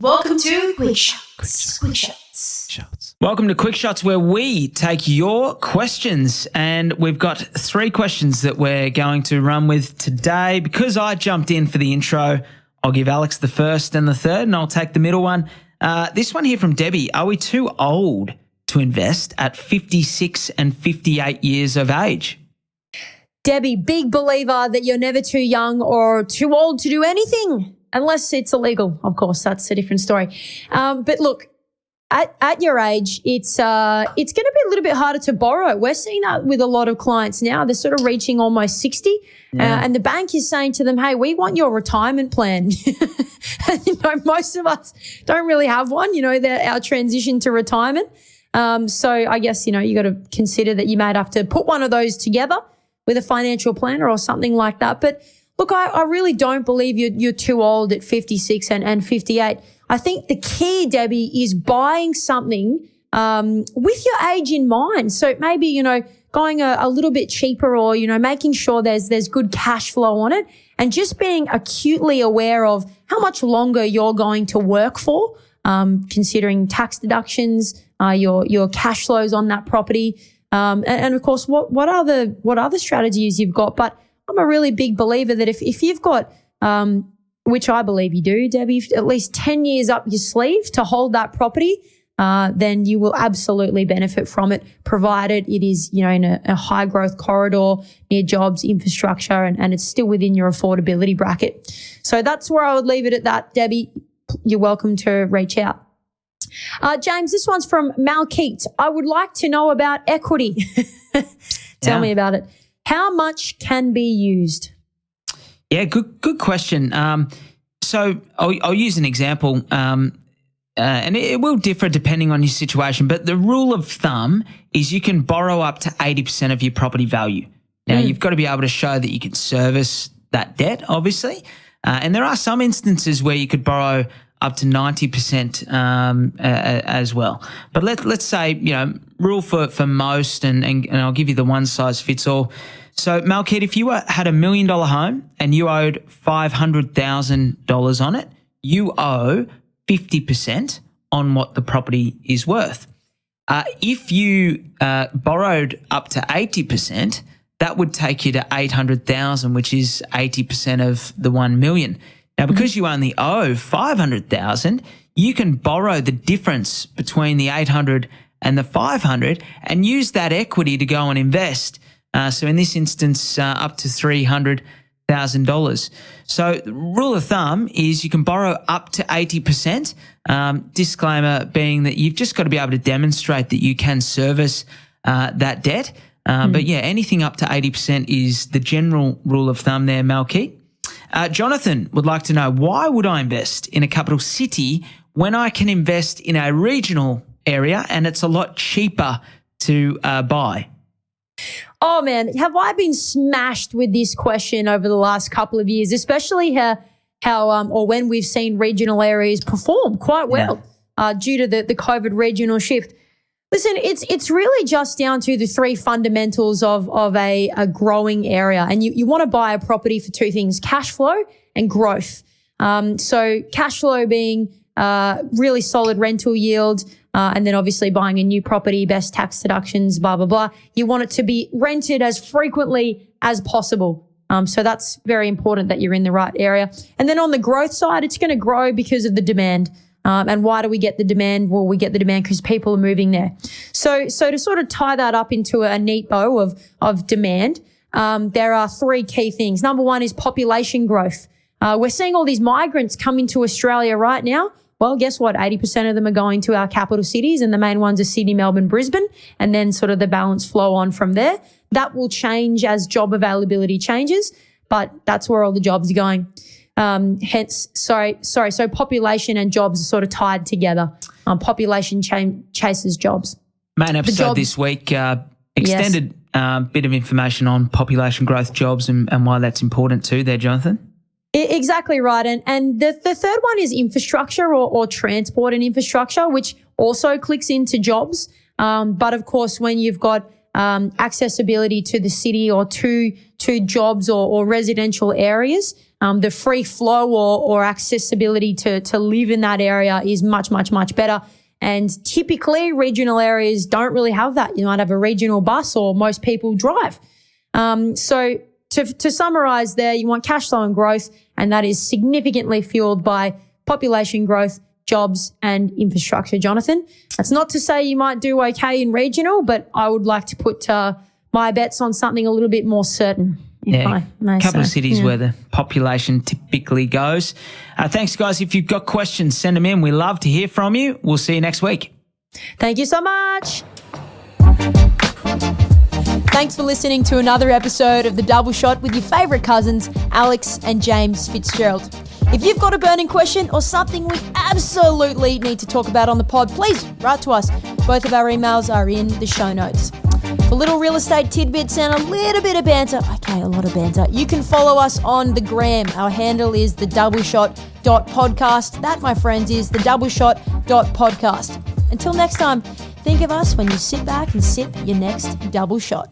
Welcome to Quickshots. Welcome to Quickshots, where we take your questions, and we've got 3 questions that we're going to run with today. Because I jumped in for the intro, I'll give Alex the first and the third, and I'll take the middle one. This one here from Debbie: are we too old to invest at 56 and 58 years of age? Debbie, big believer that you're never too young or too old to do anything, unless it's illegal. Of course, that's a different story. But look, at your age, it's going to be a little bit harder to borrow. We're seeing that with a lot of clients now. They're sort of reaching almost 60, and the bank is saying to them, "Hey, we want your retirement plan." And, most of us don't really have one. Our transition to retirement. So I guess you got to consider that you might have to put one of those together with a financial planner or something like that. But look, I really don't believe you're too old at 56 and 58. I think the key, Debbie, is buying something with your age in mind. So maybe, going a little bit cheaper, or, making sure there's good cash flow on it, and just being acutely aware of how much longer you're going to work for, considering tax deductions, your cash flows on that property, and of course, what other strategies you've got. But I'm a really big believer that if you've got, which I believe you do, Debbie, at least 10 years up your sleeve to hold that property, then you will absolutely benefit from it, provided it is, in a high growth corridor near jobs, infrastructure, and it's still within your affordability bracket. So that's where I would leave it at that, Debbie. You're welcome to reach out. James, this one's from Malkeet. I would like to know about equity. Tell me about it. How much can be used? Yeah, good question. So I'll use an example, and it will differ depending on your situation, but the rule of thumb is you can borrow up to 80% of your property value. Now, you've got to be able to show that you can service that debt, obviously, and there are some instances where you could borrow up to 90% as well. But let's say, rule for most, and I'll give you the one size fits all. So, Malkeet, if you had $1 million home and you owed $500,000 on it, you owe 50% on what the property is worth. If you borrowed up to 80%, that would take you to $800,000, which is 80% of the $1 million. Now, because you only owe $500,000, you can borrow the difference between the $800 and the $500 and use that equity to go and invest. So in this instance, up to $300,000. So the rule of thumb is you can borrow up to 80%. Disclaimer being that you've just got to be able to demonstrate that you can service that debt. But yeah, anything up to 80% is the general rule of thumb there, Malkeet. Jonathan would like to know, why would I invest in a capital city when I can invest in a regional area and it's a lot cheaper to buy? Oh, man, have I been smashed with this question over the last couple of years, especially how when we've seen regional areas perform quite well due to the COVID regional shift. Listen, it's really just down to the 3 fundamentals of a growing area. And you want to buy a property for 2 things: cash flow and growth. So cash flow being really solid rental yield, and then obviously buying a new property, best tax deductions, blah, blah, blah. You want it to be rented as frequently as possible. So that's very important that you're in the right area. And then on the growth side, it's going to grow because of the demand. And why do we get the demand? Well, we get the demand because people are moving there. So to sort of tie that up into a neat bow of demand, there are 3 key things. Number 1 is population growth. We're seeing all these migrants come into Australia right now. Well, guess what? 80% of them are going to our capital cities, and the main ones are Sydney, Melbourne, Brisbane, and then sort of the balance flow on from there. That will change as job availability changes, but that's where all the jobs are going. So population and jobs are sort of tied together. Population chases jobs. Main episode this week, extended bit of information on population growth, jobs, and why that's important too there, Jonathan. Exactly right. And the third one is infrastructure or transport and infrastructure, which also clicks into jobs. But of course, when you've got accessibility to the city or to jobs or residential areas, the free flow or accessibility to live in that area is much, much, much better. And typically regional areas don't really have that. You might have a regional bus or most people drive. So to summarize there, you want cash flow and growth, and that is significantly fueled by population growth, jobs and infrastructure, Jonathan. That's not to say you might do okay in regional, but I would like to put my bets on something a little bit more certain. A couple of cities where the population typically goes. Thanks, guys. If you've got questions, send them in. We love to hear from you. We'll see you next week. Thank you so much. Thanks for listening to another episode of The Double Shot with your favourite cousins, Alex and James Fitzgerald. If you've got a burning question or something we absolutely need to talk about on the pod, please write to us. Both of our emails are in the show notes. For little real estate tidbits and a little bit of banter, okay, a lot of banter, you can follow us on the gram. Our handle is thedoubleshot.podcast. That, my friends, is thedoubleshot.podcast. Until next time, think of us when you sit back and sip your next double shot.